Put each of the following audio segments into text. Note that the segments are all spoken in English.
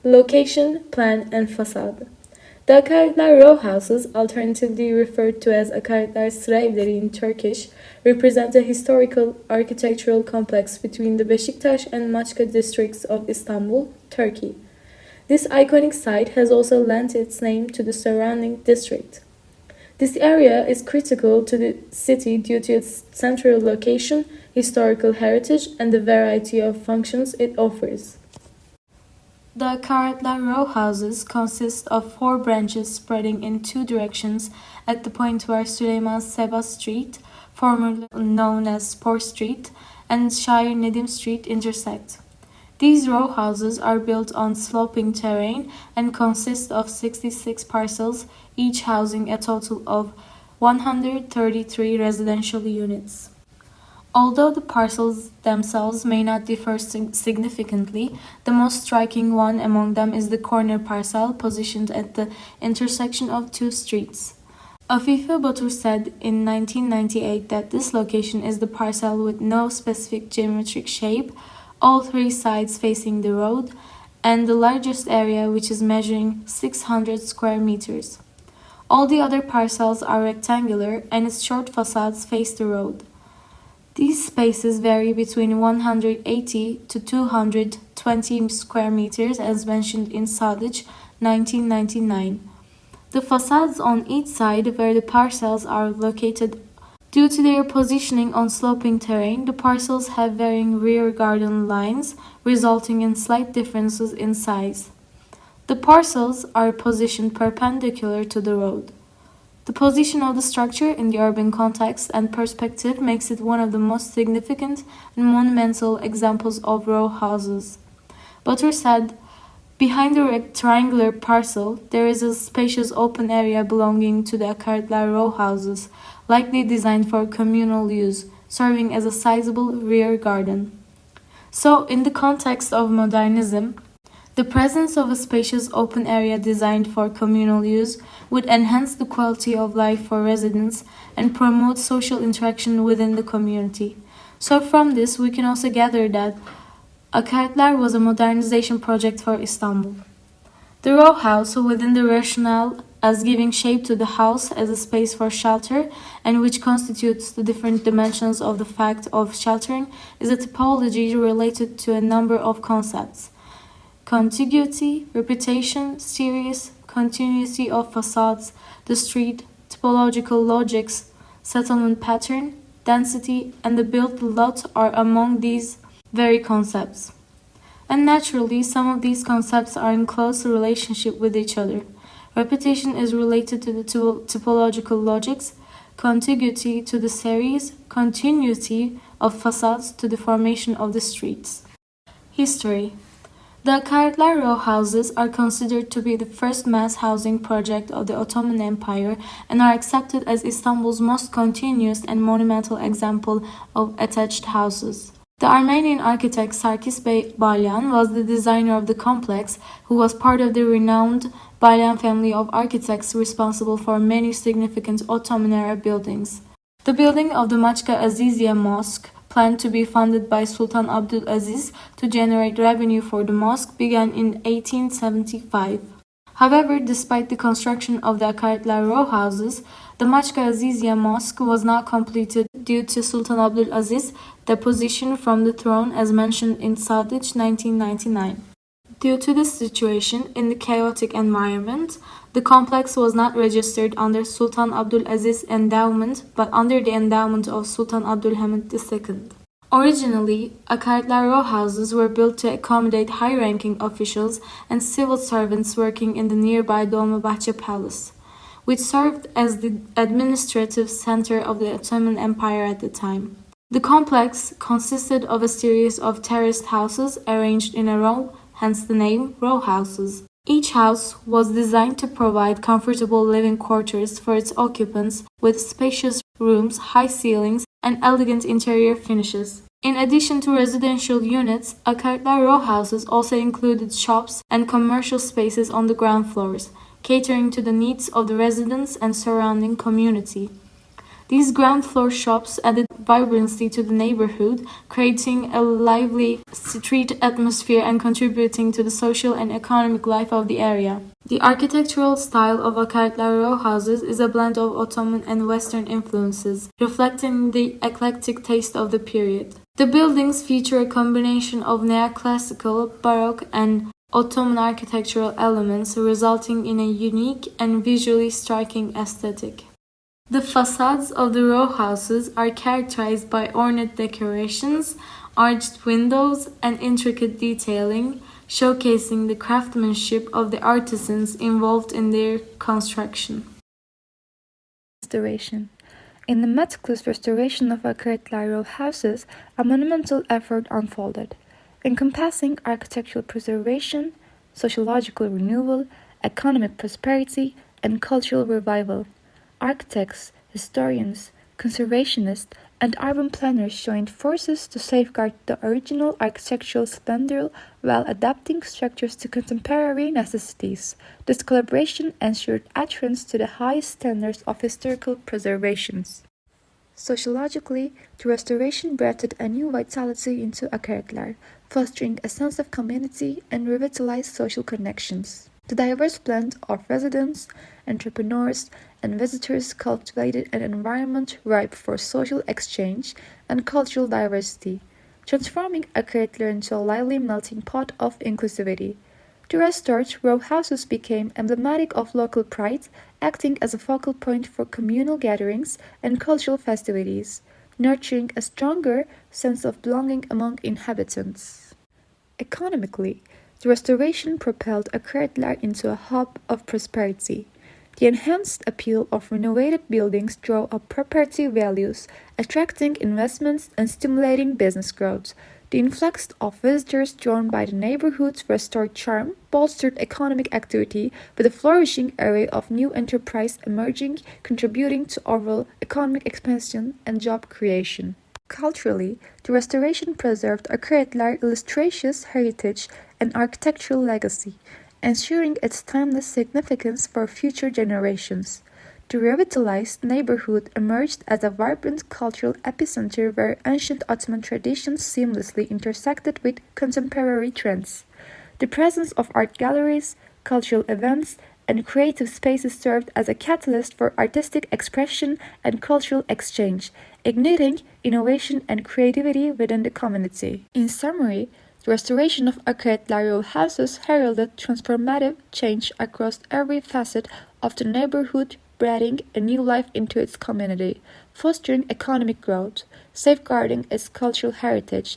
Location, plan, and facade. The Akaretler row houses, alternatively referred to as Akaretler sıra evleri in Turkish, represent a historical architectural complex between the Beşiktaş and Maçka districts of Istanbul, Turkey. This iconic site has also lent its name to the surrounding district. This area is critical to the city due to its central location, historical heritage, and the variety of functions it offers. The Akaretler row houses consist of 4 branches spreading in 2 directions at the point where Süleyman Seba Street, formerly known as Spor Street, and Şair Nedim Street intersect. These row houses are built on sloping terrain and consist of 66 parcels, each housing a total of 133 residential units. Although the parcels themselves may not differ significantly, the most striking one among them is the corner parcel positioned at the intersection of 2 streets. Afife Batur said in 1998 that this location is the parcel with no specific geometric shape, all 3 sides facing the road, and the largest area, which is measuring 600 square meters. All the other parcels are rectangular and its short facades face the road. These spaces vary between 180 to 220 square meters as mentioned in Sadece 1999. The facades on each side where the parcels are located. Due to their positioning on sloping terrain, the parcels have varying rear garden lines, resulting in slight differences in size. The parcels are positioned perpendicular to the road. The position of the structure in the urban context and perspective makes it one of the most significant and monumental examples of row houses. Batur said, "Behind the triangular parcel, there is a spacious open area belonging to the Akaretler row houses, likely designed for communal use, serving as a sizable rear garden." So, in the context of modernism, the presence of a spacious open area designed for communal use would enhance the quality of life for residents and promote social interaction within the community. So from this, we can also gather that Akaretler was a modernization project for Istanbul. The row house, within the rationale as giving shape to the house as a space for shelter and which constitutes the different dimensions of the fact of sheltering, is a typology related to a number of concepts. Contiguity, reputation, series, continuity of facades, the street, typological logics, settlement pattern, density, and the built lot are among these very concepts. And naturally, some of these concepts are in close relationship with each other. Reputation is related to the typological logics, contiguity to the series, continuity of facades to the formation of the streets. History. The Akaretler row houses are considered to be the first mass housing project of the Ottoman Empire and are accepted as Istanbul's most continuous and monumental example of attached houses. The Armenian architect Sarkis Bey Balyan was the designer of the complex, who was part of the renowned Balyan family of architects responsible for many significant Ottoman-era buildings. The building of the Maçka Aziziye Mosque, planned to be funded by Sultan Abdülaziz to generate revenue for the mosque, began in 1875. However, despite the construction of the Akaretler row houses, the Maçka Aziziye Mosque was not completed due to Sultan Abdülaziz's deposition from the throne as mentioned in Sadece 1999. Due to this situation, in the chaotic environment, the complex was not registered under Sultan Abdülaziz's endowment, but under the endowment of Sultan Abdülhamid II. Originally, Akaretler row houses were built to accommodate high-ranking officials and civil servants working in the nearby Dolmabahce Palace, which served as the administrative center of the Ottoman Empire at the time. The complex consisted of a series of terraced houses arranged in a row, hence the name row houses. Each house was designed to provide comfortable living quarters for its occupants with spacious rooms, high ceilings, and elegant interior finishes. In addition to residential units, Akaretler row houses also included shops and commercial spaces on the ground floors, catering to the needs of the residents and surrounding community. These ground floor shops added vibrancy to the neighborhood, creating a lively street atmosphere and contributing to the social and economic life of the area. The architectural style of Akaretler row houses is a blend of Ottoman and Western influences, reflecting the eclectic taste of the period. The buildings feature a combination of neoclassical, Baroque, and Ottoman architectural elements, resulting in a unique and visually striking aesthetic. The facades of the row houses are characterized by ornate decorations, arched windows, and intricate detailing, showcasing the craftsmanship of the artisans involved in their construction. Restoration. In the meticulous restoration of Akaretler row houses, a monumental effort unfolded, encompassing architectural preservation, sociological renewal, economic prosperity, and cultural revival. Architects, historians, conservationists, and urban planners joined forces to safeguard the original architectural splendor while adapting structures to contemporary necessities. This collaboration ensured adherence to the highest standards of historical preservation. Sociologically, the restoration breathed a new vitality into Akaretler, fostering a sense of community and revitalized social connections. The diverse blend of residents, entrepreneurs, and visitors cultivated an environment ripe for social exchange and cultural diversity, transforming Akaretler into a lively melting pot of inclusivity. The restored row houses became emblematic of local pride, acting as a focal point for communal gatherings and cultural festivities, nurturing a stronger sense of belonging among inhabitants. Economically, the restoration propelled Akaretler into a hub of prosperity. The enhanced appeal of renovated buildings drove up property values, attracting investments and stimulating business growth. The influx of visitors drawn by the neighborhood's restored charm bolstered economic activity, with a flourishing array of new enterprises emerging, contributing to overall economic expansion and job creation. Culturally, the restoration preserved Akaretler's illustrious heritage and architectural legacy, ensuring its timeless significance for future generations. The revitalized neighborhood emerged as a vibrant cultural epicenter where ancient Ottoman traditions seamlessly intersected with contemporary trends. The presence of art galleries, cultural events, and creative spaces served as a catalyst for artistic expression and cultural exchange, igniting innovation and creativity within the community. In summary, the restoration of Akaretler row houses heralded transformative change across every facet of the neighborhood, breathing a new life into its community, fostering economic growth, safeguarding its cultural heritage,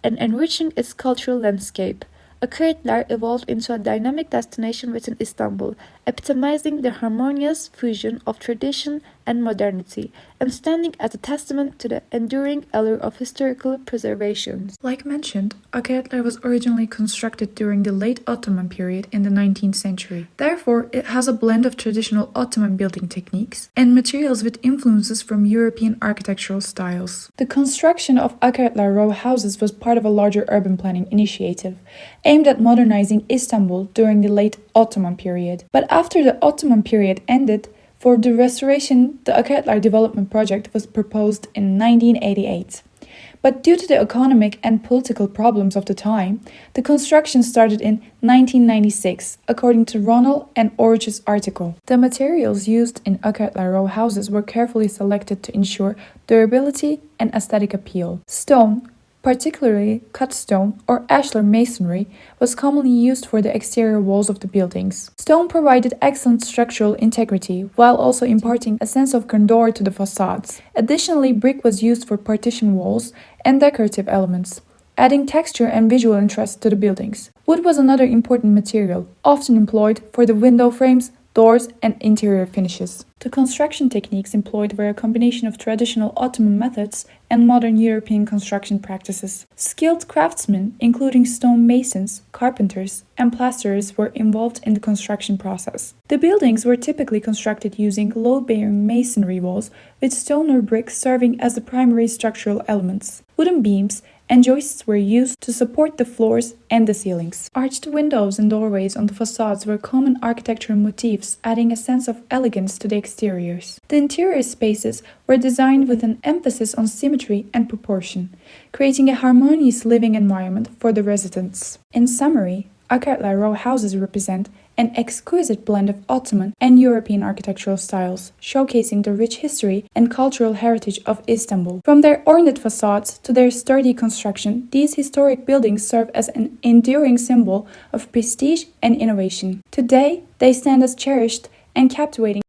and enriching its cultural landscape. Akaretler evolved into a dynamic destination within Istanbul, epitomizing the harmonious fusion of tradition and modernity, and standing as a testament to the enduring allure of historical preservation. Like mentioned, Akaretler was originally constructed during the late Ottoman period in the 19th century. Therefore, it has a blend of traditional Ottoman building techniques and materials with influences from European architectural styles. The construction of Akaretler row houses was part of a larger urban planning initiative aimed at modernizing Istanbul during the late Ottoman period. But after the Ottoman period ended, for the restoration, the Akaretler development project was proposed in 1988. But due to the economic and political problems of the time, the construction started in 1996, according to Ronald and Orch's article. The materials used in Akaretler row houses were carefully selected to ensure durability and aesthetic appeal. Stone, particularly cut stone or ashlar masonry, was commonly used for the exterior walls of the buildings. Stone provided excellent structural integrity while also imparting a sense of grandeur to the facades. Additionally, brick was used for partition walls and decorative elements, adding texture and visual interest to the buildings. Wood was another important material, often employed for the window frames, doors, and interior finishes. The construction techniques employed were a combination of traditional Ottoman methods and modern European construction practices. Skilled craftsmen, including stone masons, carpenters, and plasterers, were involved in the construction process. The buildings were typically constructed using load-bearing masonry walls, with stone or bricks serving as the primary structural elements. Wooden beams and joists were used to support the floors and the ceilings. Arched windows and doorways on the facades were common architectural motifs, adding a sense of elegance to the exteriors. The interior spaces were designed with an emphasis on symmetry and proportion, creating a harmonious living environment for the residents. In summary, Akaretler row houses represent an exquisite blend of Ottoman and European architectural styles, showcasing the rich history and cultural heritage of Istanbul. From their ornate facades to their sturdy construction, these historic buildings serve as an enduring symbol of prestige and innovation. Today, they stand as cherished and captivating